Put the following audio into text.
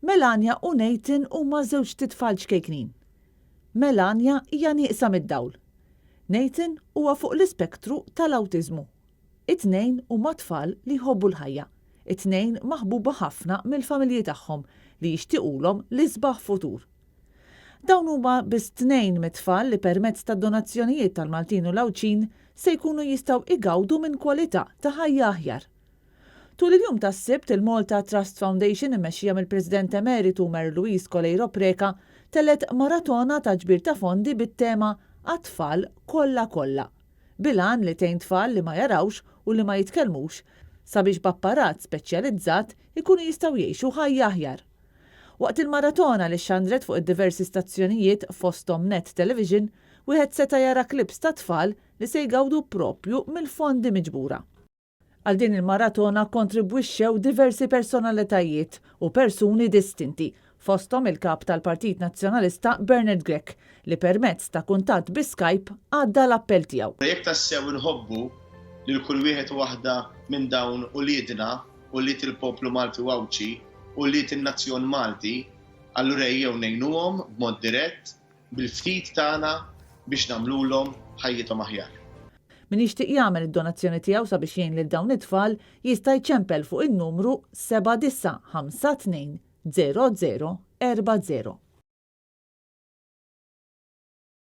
Melania u Nathan huma żewġ titfal ċkejknin. Melania hija nieqsa mid-dawl. Nathan huwa fuq l-ispektru tal-awtiżmu. It-tnejn huma tfal li jħobbu l-ħajja. It-tnejn maħbuba ħafna mill-familji tagħhom li jixtiequlhom l-isbaħ futur. Dawn huma biss 2 mit-tfal li permezz ta' donazzjonijiet tal-Maltin u l-Awċin se jkunu jistgħu igawdu minn kwalità ta' ħajja aħjar. Tul il-jum tas-Sibt il-Malta Trust Foundation immexxija mill-President Emeritu Louise Coleiro Preca tellgħet maratona ta' ġbir ta' fondi bit-tema Għat-tfal kollha bil-għan li tgħin tfal li ma jarawx u li ma jitkellmux sabiex b'apparat speċjalizzat ikunu jistgħu jgħixu ħajja aħjar. Waqt il-maratona li xandret fuq id-diversi stazzjonijiet fosthom net television, wieħed seta' jara klips ta' tfal li se jgawdu propju mill-fondi miġbura. Għal din il-maratona kontribwixxew diversi personalitajiet u persuni distinti, fosthom il-kap tal-Partit Nazzjonalista Bernard Grech li permezz ta' kuntatt bi Skype għadda l-appell tiegħu. Jekk tassew inħobbu lil kull wieħed u waħda minn dawn uliedna u liet il-poplu Malti u Awċi u liet in-nazzjon Malti, allura ejjew ngħinuhom b'mod dirett bil-ftit tagħna biex nagħmluhom ħajjithom aħjar. Min jixtieq jagħmel id-donazzjoni tiegħu sabiex jgħin lil dawn it-tfal jista' jċempel fuq in-numru 7952 0040.